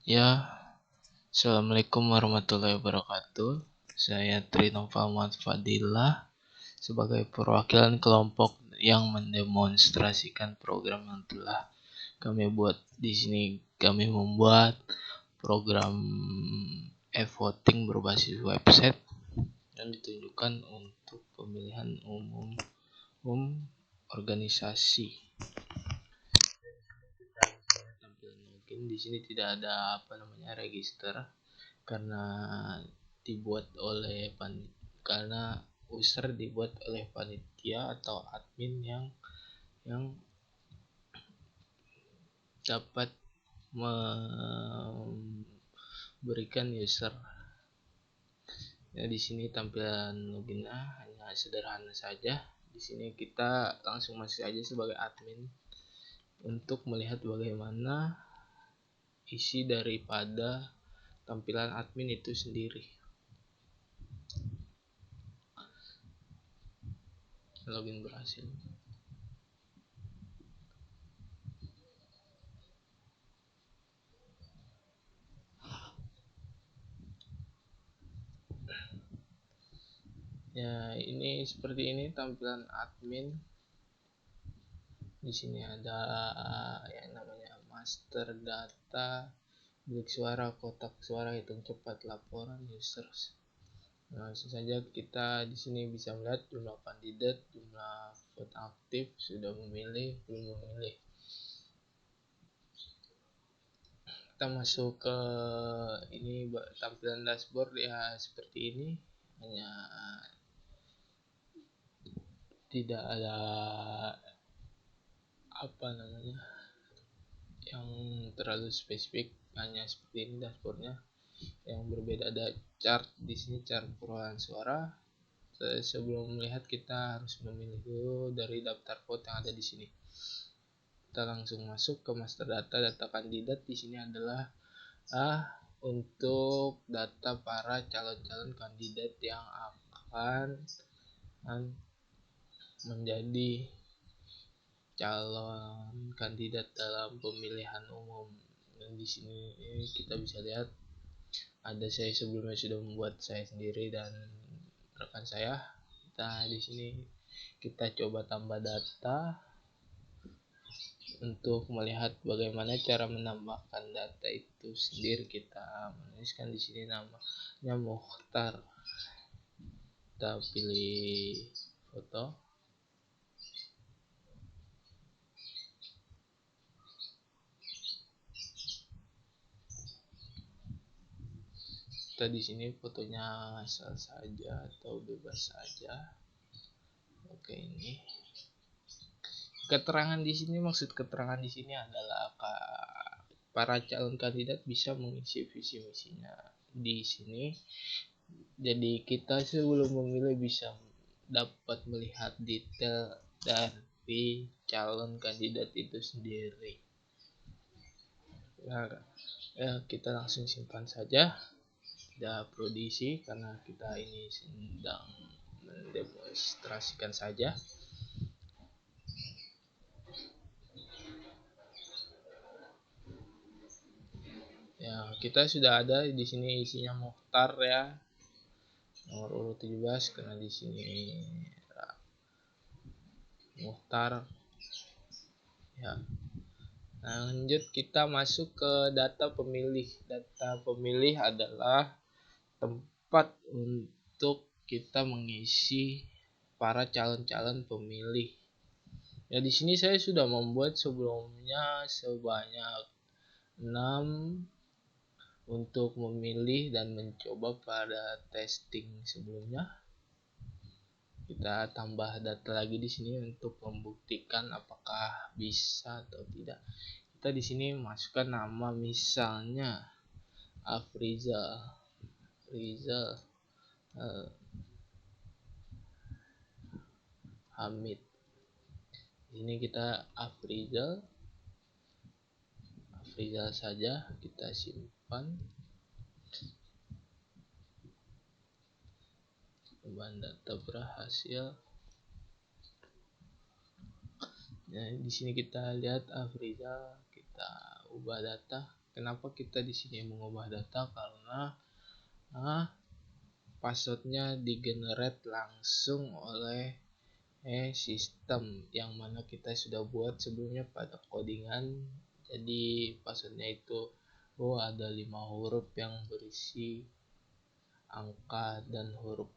Ya, Assalamualaikum warahmatullahi wabarakatuh. Saya Trinova Muhammad Fadilah sebagai perwakilan kelompok yang mendemonstrasikan program yang telah kami buat. Di sini kami membuat program e-voting berbasis website yang ditunjukkan untuk pemilihan umum organisasi. Mungkin di sini tidak ada register karena karena user dibuat oleh panitia atau admin yang dapat memberikan user. Ya, di sini tampilan loginnya hanya sederhana saja. Di sini kita langsung masuk aja sebagai admin untuk melihat bagaimana isi daripada tampilan admin itu sendiri. Login berhasil. Ya, ini seperti ini tampilan admin. Di sini ada yang namanya master data, bilik suara, kotak suara, hitung cepat, laporan, users. Nah, langsung saja kita di sini bisa melihat jumlah kandidat, jumlah vote aktif, sudah memilih, belum memilih. Kita masuk ke ini tampilan dashboard ya seperti ini. Hanya tidak ada yang terlalu spesifik, hanya seperti ini dashboardnya. Yang berbeda ada chart di sini, chart perolehan suara. Sebelum melihat kita harus memilih dulu dari daftar vote yang ada di sini. Kita langsung masuk ke master data. Data kandidat di sini adalah untuk data para calon-calon kandidat yang akan menjadi calon kandidat dalam pemilihan umum. Dan di sini kita bisa lihat ada saya sebelumnya sudah membuat saya sendiri dan rekan saya. Nah, di sini kita coba tambah data untuk melihat bagaimana cara menambahkan data itu sendiri. Kita menuliskan di sini namanya Mukhtar. Kita pilih foto. Kita di sini fotonya asal saja atau bebas saja. Oke, ini keterangan di sini, maksud keterangan di sini adalah para calon kandidat bisa mengisi visi misinya di sini. Jadi kita sebelum memilih bisa dapat melihat detail dari calon kandidat itu sendiri. Nah, kita langsung simpan saja, tidak perlu diisi karena kita ini sedang mendemonstrasikan saja. Ya, kita sudah ada di sini isinya Mukhtar ya, nomor urut 17, karena di sini Mukhtar ya. Nah, lanjut kita masuk ke data pemilih. Data pemilih adalah tempat untuk kita mengisi para calon-calon pemilih. Ya, di sini saya sudah membuat sebelumnya sebanyak 6 untuk memilih dan mencoba pada testing sebelumnya. Kita tambah data lagi di sini untuk membuktikan apakah bisa atau tidak. Kita di sini masukkan nama, misalnya Afrizal Hamid. Ini kita Afrizal saja, kita simpan. Perubahan data berhasil. Nah, di sini kita lihat Afrizal, kita ubah data. Kenapa kita di sini mengubah data? Karena passwordnya digenerate langsung oleh sistem yang mana kita sudah buat sebelumnya pada codingan. Jadi passwordnya itu ada 5 huruf yang berisi angka dan huruf.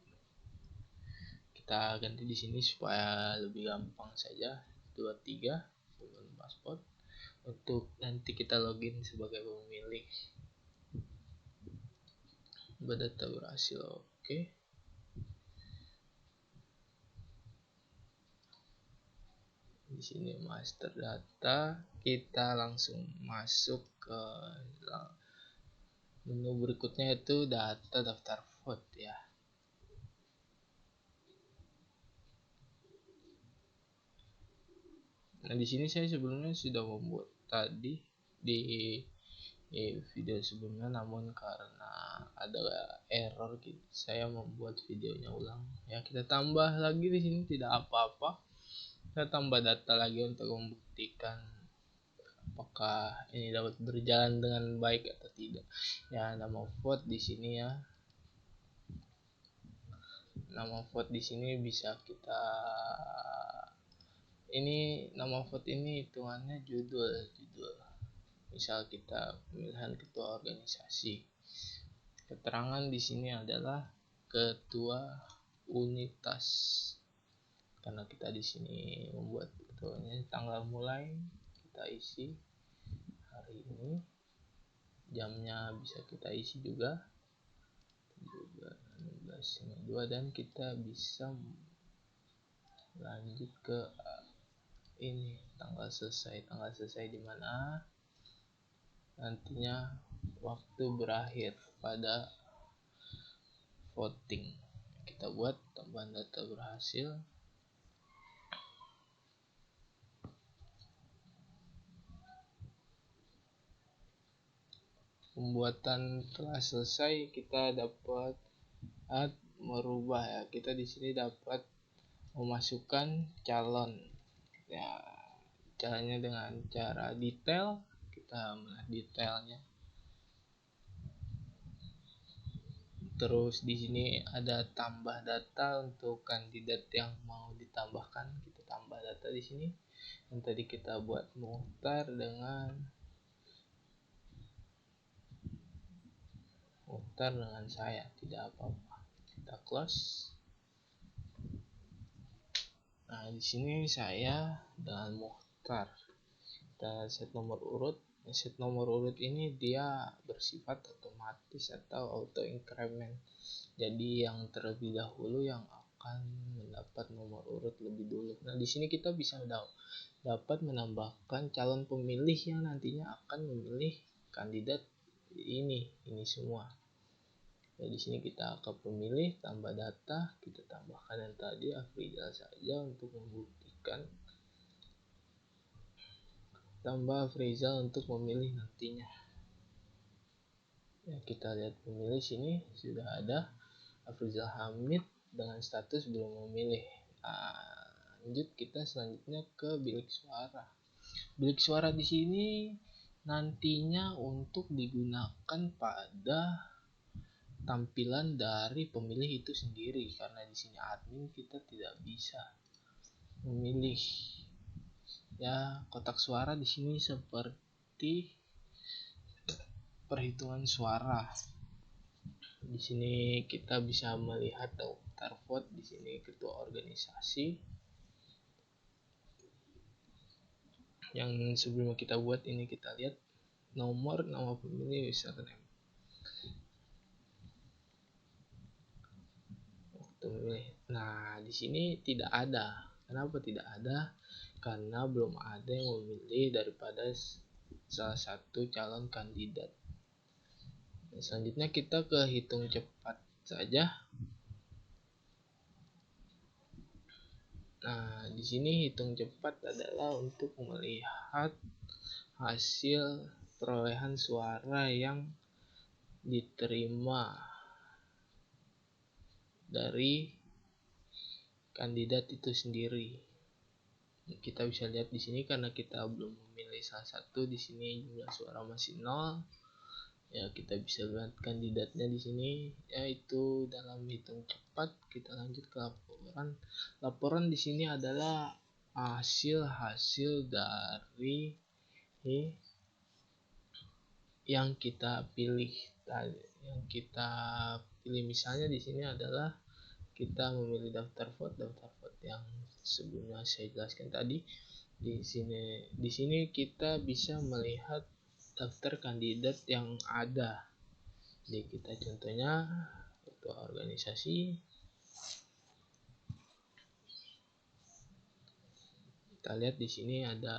Kita ganti di sini supaya lebih gampang saja. 23 password untuk nanti kita login sebagai pemilik. Data berhasil, oke. Di sini master data, kita langsung masuk ke menu berikutnya, itu data daftar vote ya. Nah, di sini saya sebelumnya sudah membuat tadi di video sebelumnya, namun karena ada error gitu, saya membuat videonya ulang. Ya, kita tambah lagi di sini, tidak apa-apa. Kita tambah data lagi untuk membuktikan apakah ini dapat berjalan dengan baik atau tidak. Ya, nama vote di sini ya. Nama vote di sini bisa kita, ini nama vote ini hitungannya judul. Misal kita pemilihan ketua organisasi. Keterangan di sini adalah ketua unitas. Karena kita di sini membuat ketuanya, tanggal mulai kita isi hari ini, jamnya bisa kita isi juga 16.2, dan kita bisa lanjut ke ini tanggal selesai di mana nantinya waktu berakhir pada voting. Kita buat tambahan data berhasil. Pembuatan telah selesai, kita dapat merubah ya. Kita di sini dapat memasukkan calon. Ya, caranya dengan cara detail. Kita melihat detailnya. Terus di sini ada tambah data untuk kandidat yang mau ditambahkan. Kita tambah data di sini. Yang tadi kita buat Muhtar dengan saya, tidak apa-apa. Kita close. Nah, di sini saya dengan Muhtar. Kita set nomor urut. Set nomor urut ini dia bersifat otomatis atau auto increment. Jadi yang terlebih dahulu yang akan mendapat nomor urut lebih dulu. Nah, di sini kita bisa dapat menambahkan calon pemilih yang nantinya akan memilih kandidat ini semua. Nah, di sini kita ke pemilih, tambah data, kita tambahkan yang tadi Afrizal saja untuk membuktikan. Tambah Afrizal untuk memilih nantinya. Ya, kita lihat pemilih sini sudah ada Afrizal Hamid dengan status belum memilih. Nah, lanjut kita selanjutnya ke bilik suara. Bilik suara di sini nantinya untuk digunakan pada tampilan dari pemilih itu sendiri, karena di sini admin kita tidak bisa memilih. Ya, kotak suara di sini seperti perhitungan suara. Di sini kita bisa melihat daftar vote, di sini ketua organisasi. Yang sebelum kita buat ini, kita lihat nomor, nama pemilih, username. Nah, di sini tidak ada. Kenapa tidak ada? Karena belum ada yang memilih daripada salah satu calon kandidat. Nah, selanjutnya kita ke hitung cepat saja. Nah, di sini hitung cepat adalah untuk melihat hasil perolehan suara yang diterima dari kandidat itu sendiri. Kita bisa lihat di sini karena kita belum memilih salah satu, di sini jumlah suara masih 0. Ya, kita bisa lihat kandidatnya di sini yaitu dalam hitung cepat. Kita lanjut ke laporan. Laporan di sini adalah hasil dari yang kita pilih misalnya di sini adalah kita memilih daftar vote yang sebelumnya saya jelaskan tadi. Di sini kita bisa melihat daftar kandidat yang ada. Jadi kita contohnya ketua organisasi, kita lihat di sini ada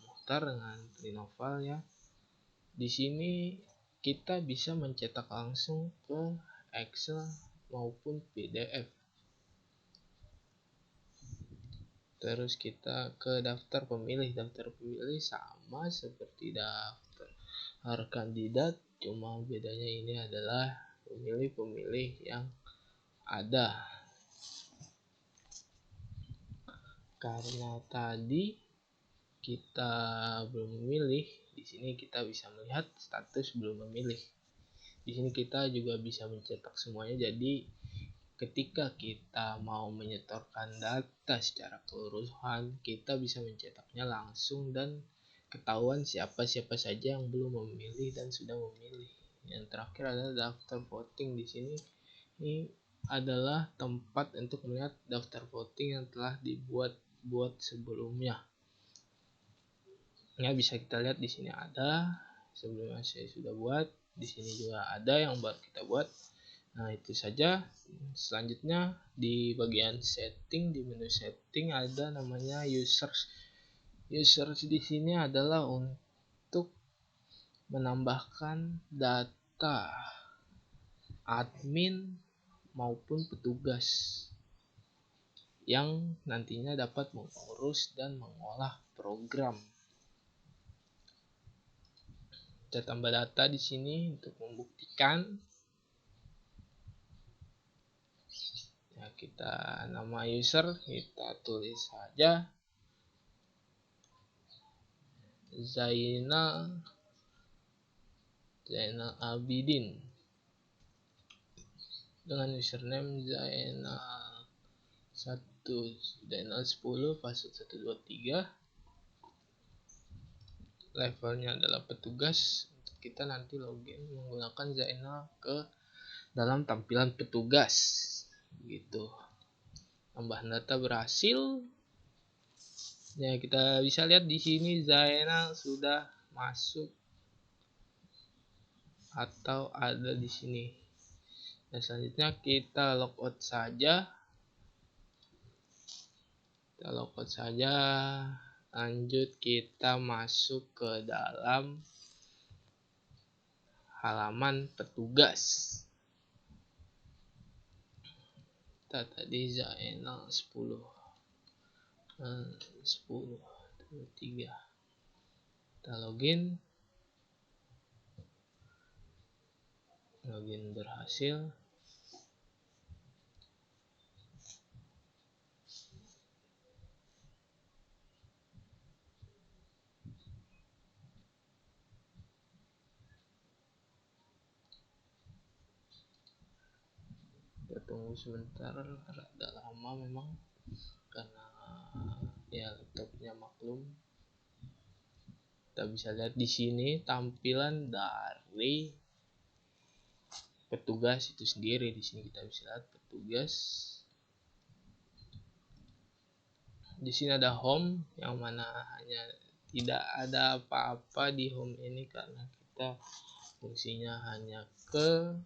Muhtar dengan Trinoval ya. Di sini kita bisa mencetak langsung ke Excel maupun PDF. Terus kita ke daftar pemilih. Daftar pemilih sama seperti daftar kandidat, cuma bedanya ini adalah pemilih-pemilih yang ada. Karena tadi kita belum memilih, di sini kita bisa melihat status belum memilih. Di sini kita juga bisa mencetak semuanya, jadi ketika kita mau menyetorkan data secara keseluruhan, kita bisa mencetaknya langsung dan ketahuan siapa saja yang belum memilih dan sudah memilih. Yang terakhir adalah daftar voting. Di sini ini adalah tempat untuk melihat daftar voting yang telah dibuat sebelumnya. Ya, bisa kita lihat di sini ada sebelumnya saya sudah buat, di sini juga ada yang baru kita buat. Nah, itu saja. Selanjutnya di bagian setting, di menu setting ada namanya users. Users di sini adalah untuk menambahkan data admin maupun petugas yang nantinya dapat mengurus dan mengolah program. Kita tambah data di sini untuk membuktikan. Ya, kita nama user kita tulis saja Zainal Abidin dengan username Zainal 10 password 123. Levelnya adalah petugas. Untuk kita nanti login menggunakan Zainal ke dalam tampilan petugas gitu. Tambahan data berhasil. Ya, kita bisa lihat di sini Zainal sudah masuk atau ada di sini. Nah, selanjutnya kita logout saja. Lanjut kita masuk ke dalam halaman petugas. Kita tadi Zainal 10 3. Kita login berhasil. Kita tunggu sebentar, rada lama memang karena ya laptopnya maklum. Kita bisa lihat di sini tampilan dari petugas itu sendiri. Di sini kita bisa lihat petugas. Di sini ada home, yang mana hanya tidak ada apa-apa di home ini karena kita fungsinya hanya ke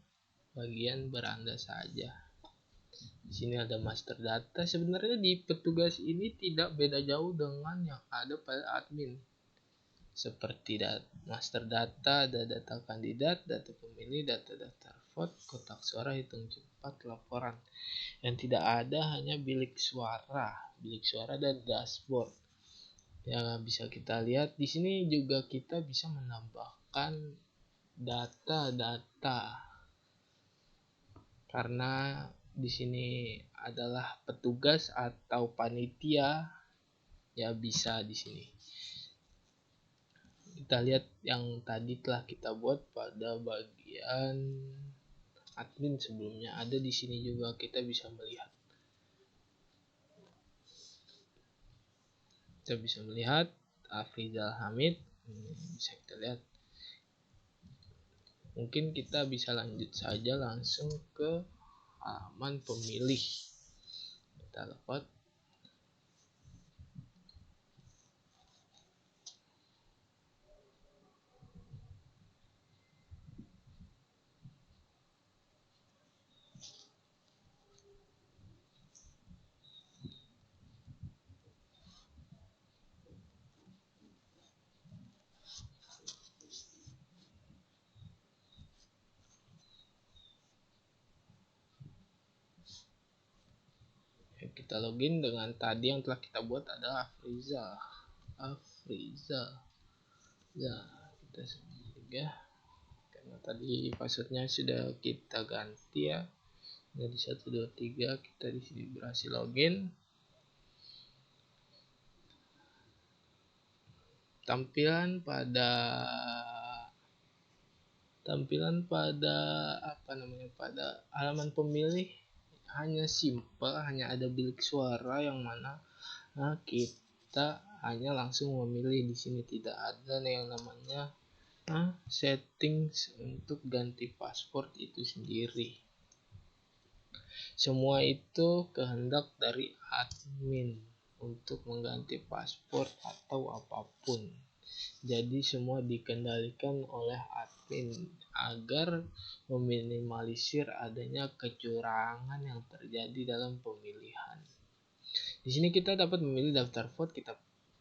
bagian beranda saja. Di sini ada master data. Sebenarnya di petugas ini tidak beda jauh dengan yang ada pada admin. Seperti master data, ada data kandidat, data pemilih, data daftar vote, kotak suara, hitung cepat, laporan. Yang tidak ada hanya bilik suara dan dashboard. Yang bisa kita lihat di sini juga kita bisa menambahkan data karena di sini adalah petugas atau panitia Ya bisa di sini. Kita lihat yang tadi telah kita buat pada bagian admin sebelumnya, ada di sini juga kita bisa melihat. Kita bisa melihat Afrizal Hamid, bisa kita lihat. Mungkin kita bisa lanjut saja langsung ke halaman pemilih. Kita lewat. Kita login dengan tadi yang telah kita buat adalah Afrizal. Ya, kita juga karena tadi passwordnya sudah kita ganti ya. Jadi 123 kita di sini berhasil login. Tampilan pada pada halaman pemilih hanya simple, hanya ada bilik suara yang mana kita hanya langsung memilih. Di sini tidak ada yang namanya settings untuk ganti password itu sendiri. Semua itu kehendak dari admin untuk mengganti password atau apapun. Jadi semua dikendalikan oleh admin agar meminimalisir adanya kecurangan yang terjadi dalam pemilihan. Di sini kita dapat memilih daftar vote, kita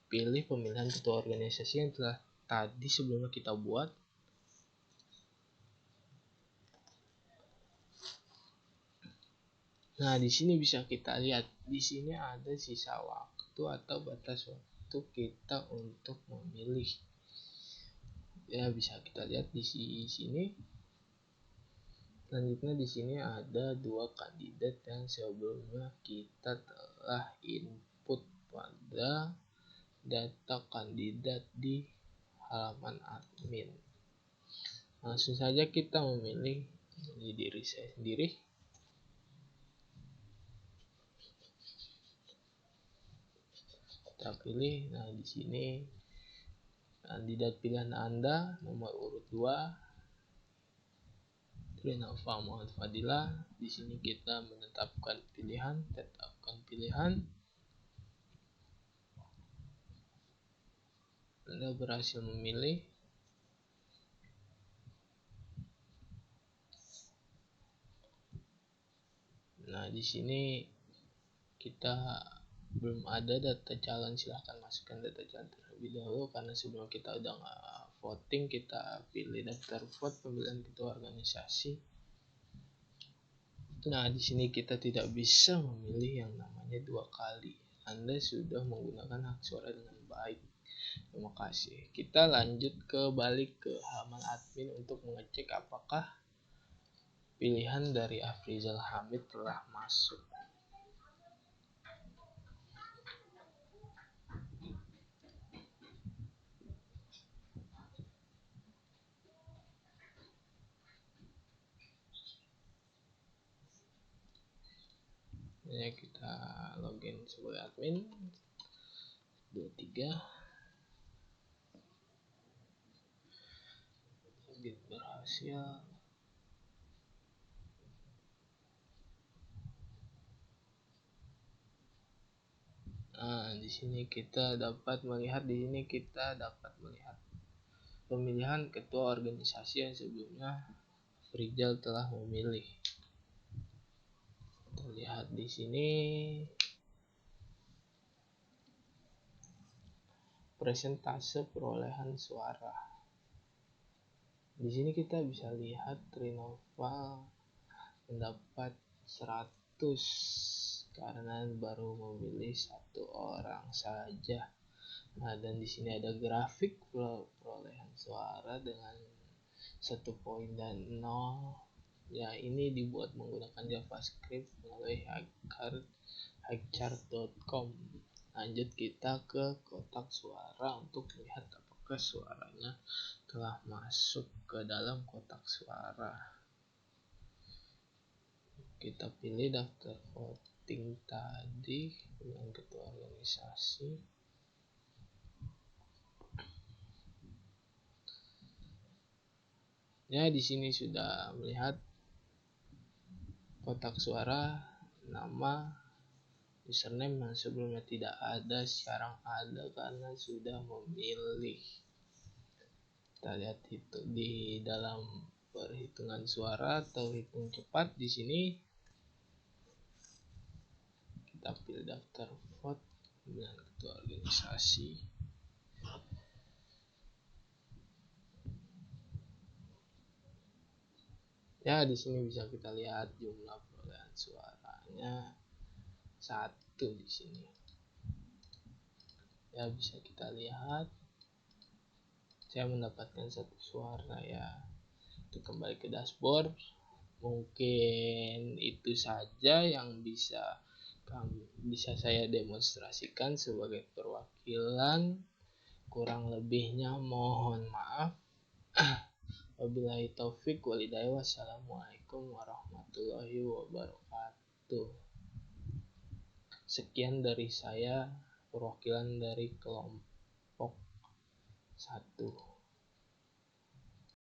pilih pemilihan ketua organisasi yang telah tadi sebelumnya kita buat. Nah, di sini bisa kita lihat, di sini ada sisa waktu atau batas waktu kita untuk memilih. Ya, bisa kita lihat di sini. Selanjutnya di sini ada 2 kandidat yang sebelumnya kita telah input pada data kandidat di halaman admin. Langsung saja kita memilih diri saya sendiri. Kita pilih. Nah, di sini kandidat pilihan Anda nomor urut 2 Trinova Muhammad Fadila. Di sini kita menetapkan pilihan, tetapkan pilihan. Anda berhasil memilih. Nah, di sini kita belum ada data calon, silahkan masukkan data calon terlebih dahulu karena sebelum kita udah voting, kita pilih daftar vote pemilihan ketua organisasi. Nah, di sini kita tidak bisa memilih yang namanya 2 kali. Anda sudah menggunakan hak suara dengan baik. Terima kasih. Kita lanjut balik ke halaman admin untuk mengecek apakah pilihan dari Afrizal Hamid telah masuk. Ya, kita login sebagai admin 23 login berhasil. Nah, di sini kita dapat melihat pemilihan ketua organisasi yang sebelumnya Afrizal telah memilih. Kita lihat di sini persentase perolehan suara. Di sini kita bisa lihat Trinova mendapat 100 karena baru memilih 1 orang saja. Nah, dan di sini ada grafik perolehan suara dengan 1 dan 0. Ya, ini dibuat menggunakan JavaScript melalui highchart.com. Lanjut kita ke kotak suara untuk melihat apakah suaranya telah masuk ke dalam kotak suara. Kita pilih daftar voting tadi dengan ketua organisasi. Ya, di sini sudah melihat kotak suara, nama, username yang sebelumnya tidak ada sekarang ada karena sudah memilih. Kita lihat itu di dalam perhitungan suara atau hitung cepat. Di sini kita pilih daftar vote dengan ketua organisasi. Ya, di sini bisa kita lihat jumlah perolehan suaranya 1 di sini. Ya, bisa kita lihat saya mendapatkan 1 suara ya. Itu kembali ke dashboard. Mungkin itu saja yang bisa saya demonstrasikan sebagai perwakilan. Kurang lebihnya mohon maaf. Wabillahi taufik walhidayah. Wassalamualaikum warahmatullahi wabarakatuh. Sekian dari saya, perwakilan dari kelompok 1.